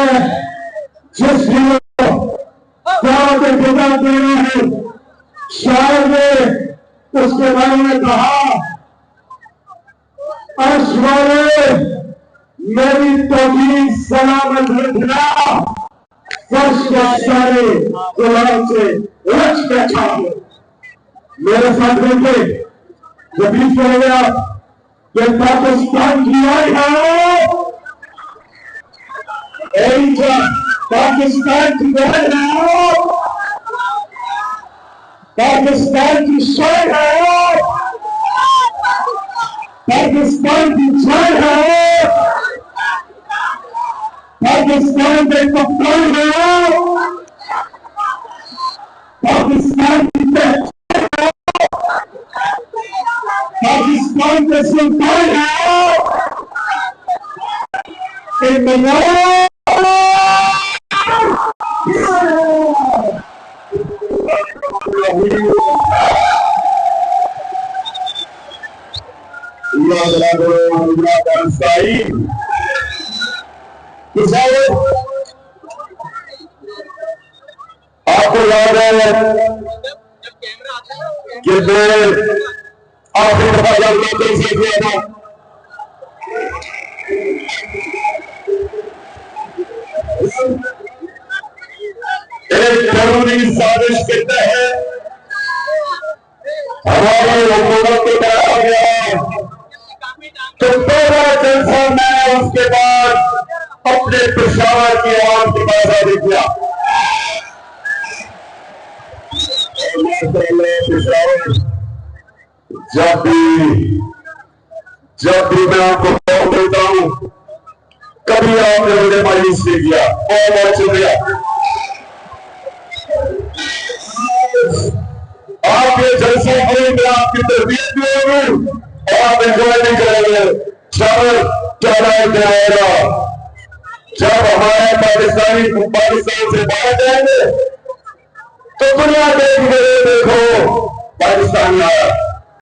मैं जिस पिता देना है, शायद ने उसके बारे में कहा, अर्श वाले मेरी तौहीद सलामत रखना, फर्श के सारे गुलाब से रच बैठा हो। मेरे साथ बैठे जब बीच हो गया कि पाकिस्तान की आई है, पाकिस्तान की बहन है, पाकिस्तान की शान है, पाकिस्तान की जान है, पाकिस्तान के कप्तान है, पाकिस्तान की पहचान है, पाकिस्तान के सुल्तान है, इमरान आपको याद है कि आखिरी दफा जब लोगों से किया था, एक जरूरी साजिश के तहत हमारी हुकूमत को बनाया गया, तो पहला जलसा मैं उसके बाद अपने पेशावर की आवाज की आजादी किया। जब भी मैं आपको कॉल देता हूं, कभी आपने मुझे मायूस नहीं किया। बहुत बहुत शुक्रिया। आपके जलसे में आपकी तरबियत भी होगी, आप एंजॉय नहीं करेंगे। जाएगा जब हमारे पाकिस्तान से बाहर जाएंगे तो दुनिया देखो पाकिस्तान आया।